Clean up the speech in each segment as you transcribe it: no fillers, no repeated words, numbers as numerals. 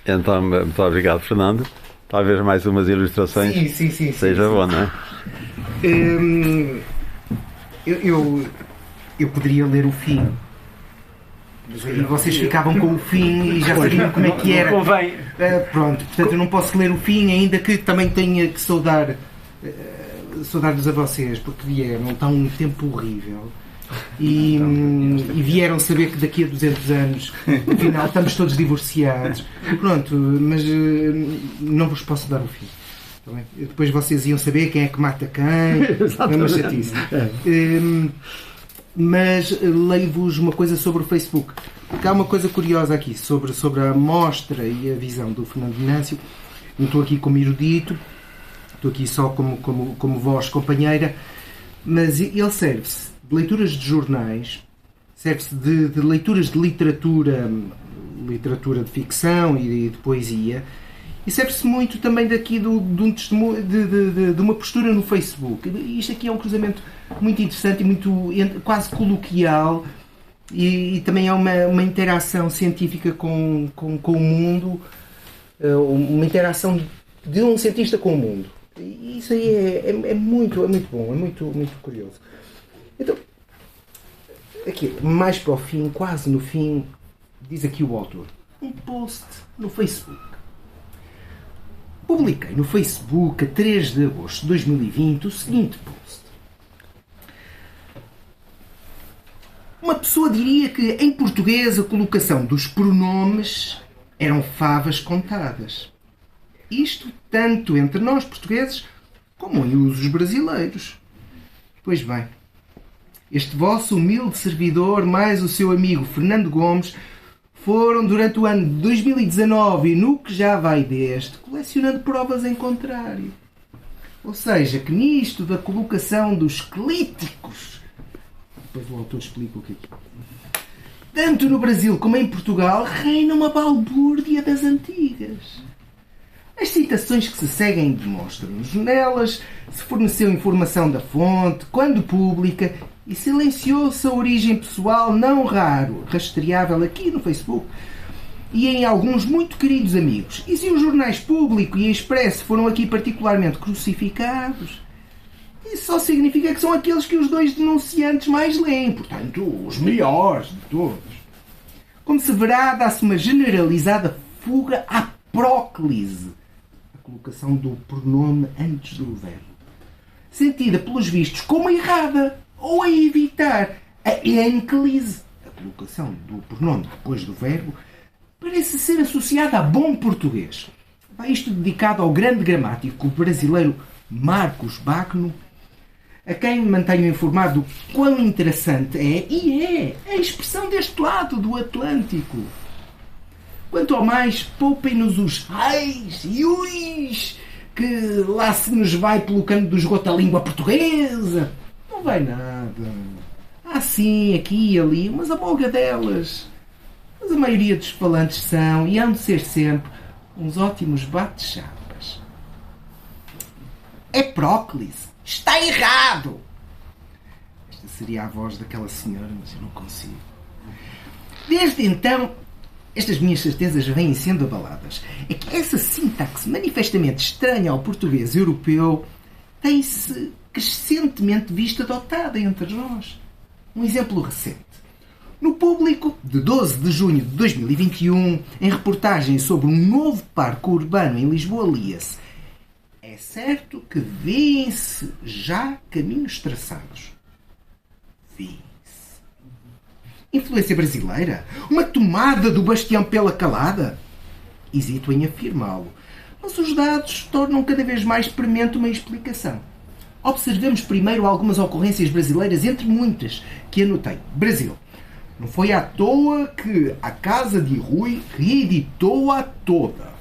Então, muito obrigado, Fernando. Talvez mais umas ilustrações sim, seja bom, não é? Eu poderia ler o fim. E vocês ficavam com o fim e já sabiam como é que era. Não convém. Pronto, portanto eu não posso ler o fim, ainda que também tenha que saudar-vos a vocês, porque vieram, está um tempo horrível. E vieram saber que daqui a 200 anos, afinal, estamos todos divorciados. Pronto, mas não vos posso dar o fim. Tá bem? Depois vocês iam saber quem é que mata quem. É uma chatice. Mas leio-vos uma coisa sobre o Facebook. Porque há uma coisa curiosa aqui sobre a mostra e a visão do Fernando Venâncio. Não estou aqui como erudito, estou aqui só como voz companheira, mas ele serve-se de leituras de jornais, serve-se de leituras de literatura de ficção e de poesia, e serve-se muito também daqui de um testemunho, de uma postura no Facebook. Isto aqui é um cruzamento muito interessante e muito quase coloquial, e também é uma interação científica com o mundo, uma interação de um cientista com o mundo. E isso aí é muito bom, é muito curioso. Então, aqui, mais para o fim, quase no fim, diz aqui o autor, um post no Facebook. Publiquei no Facebook, a 3 de agosto de 2020, o seguinte post. Uma pessoa diria que, em português, a colocação dos pronomes eram favas contadas. Isto tanto entre nós, portugueses, como em usos brasileiros. Pois bem, este vosso humilde servidor, mais o seu amigo Fernando Gomes, foram, durante o ano de 2019 e no que já vai deste, colecionando provas em contrário. Ou seja, que nisto da colocação dos clíticos, depois o autor explica o que é. Tanto no Brasil como em Portugal reina uma balbúrdia das antigas. As citações que se seguem demonstram-nos. Nelas se forneceu informação da fonte, quando pública, e silenciou-se a origem pessoal, não raro, rastreável aqui no Facebook, e em alguns muito queridos amigos. E se os jornais Público e Expresso foram aqui particularmente crucificados, isso só significa que são aqueles que os dois denunciantes mais leem, portanto, os melhores de todos. Como se verá, dá-se uma generalizada fuga à próclise, a colocação do pronome antes do verbo, sentida pelos vistos como errada, ou a evitar a enclise, a colocação do pronome depois do verbo, parece ser associada a bom português. Isto dedicado ao grande gramático brasileiro Marcos Bagno, a quem me mantenho informado do quão interessante é a expressão deste lado do Atlântico. Quanto ao mais, poupem-nos os ais e uis, que lá se nos vai pelo cano do esgoto a língua portuguesa. Não vai nada. Há sim, aqui e ali, umas amalgadelas. Mas a maioria dos falantes são, e hão de ser sempre, uns ótimos bate-chapas. É próclise. Está errado! Esta seria a voz daquela senhora, mas eu não consigo. Desde então, estas minhas certezas vêm sendo abaladas. É que essa sintaxe manifestamente estranha ao português europeu tem-se crescentemente visto adotada entre nós. Um exemplo recente. No Público, de 12 de junho de 2021, em reportagem sobre um novo parque urbano em Lisboa, lia-se: é certo que vêem-se já caminhos traçados. Vêem-se. Influência brasileira? Uma tomada do bastião pela calada? Hesito em afirmá-lo, mas os dados tornam cada vez mais premente uma explicação. Observemos primeiro algumas ocorrências brasileiras, entre muitas, que anotei. Brasil. Não foi à toa que a Casa de Rui reeditou-a toda.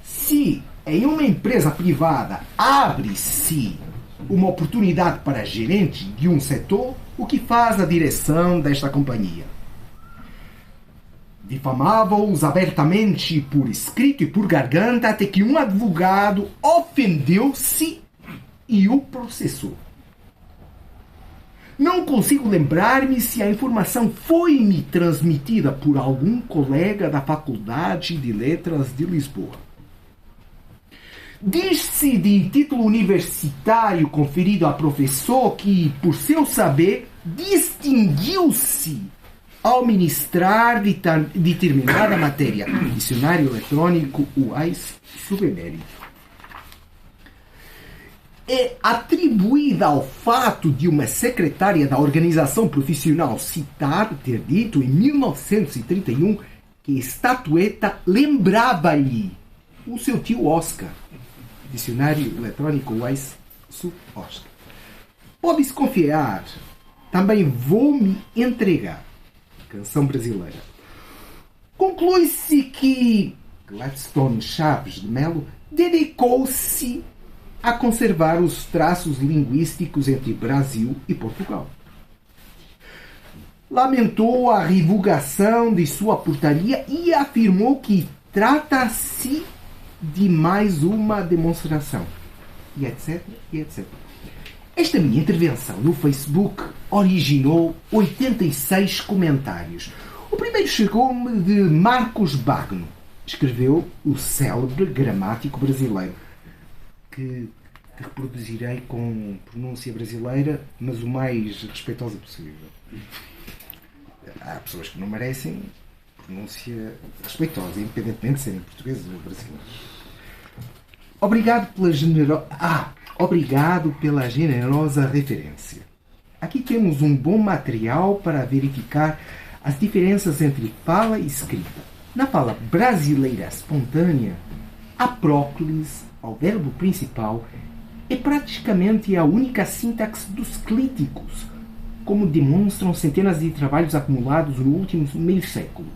Se em uma empresa privada abre-se uma oportunidade para gerentes de um setor, o que faz a direção desta companhia? Difamava-os abertamente por escrito e por garganta, até que um advogado ofendeu-se e o processou. Não consigo lembrar-me se a informação foi-me transmitida por algum colega da Faculdade de Letras de Lisboa. Diz-se de título universitário conferido a professor que, por seu saber, distinguiu-se ao ministrar determinada matéria. Dicionário eletrônico UAIS subemérito. É atribuída ao fato de uma secretária da organização profissional citar ter dito em 1931 que a estatueta lembrava-lhe o seu tio Oscar. Dicionário eletrônico UAIS sub-Oscar. Pode-se confiar, também vou me entregar. Canção brasileira. Conclui-se que Gladstone Chaves de Melo dedicou-se a conservar os traços linguísticos entre Brasil e Portugal. Lamentou a revogação de sua portaria e afirmou que trata-se de mais uma demonstração. E etc, e etc. Esta minha intervenção no Facebook originou 86 comentários. O primeiro chegou-me de Marcos Bagno. Escreveu o célebre gramático brasileiro, que reproduzirei com pronúncia brasileira, mas o mais respeitosa possível. Há pessoas que não merecem pronúncia respeitosa, independentemente de serem portugueses ou brasileiros. Obrigado pela generosa referência. Aqui temos um bom material para verificar as diferenças entre fala e escrita. Na fala brasileira espontânea, a próclise ao verbo principal é praticamente a única sintaxe dos clíticos, como demonstram centenas de trabalhos acumulados no último meio século.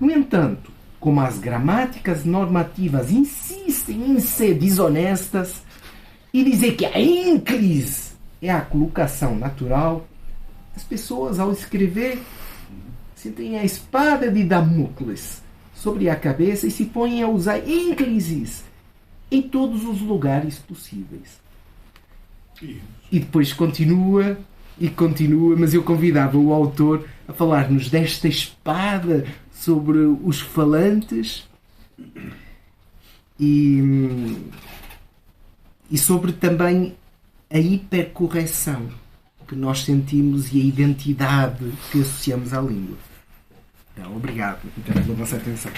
No entanto, como as gramáticas normativas insistem em ser desonestas e dizer que a ênclise é a colocação natural, as pessoas, ao escrever, sentem a espada de Damocles sobre a cabeça e se põem a usar ênclises em todos os lugares possíveis. E depois continua, mas eu convidava o autor a falar-nos desta espada sobre os falantes e sobre também a hipercorreção que nós sentimos e a identidade que associamos à língua. Então, obrigado pela vossa atenção.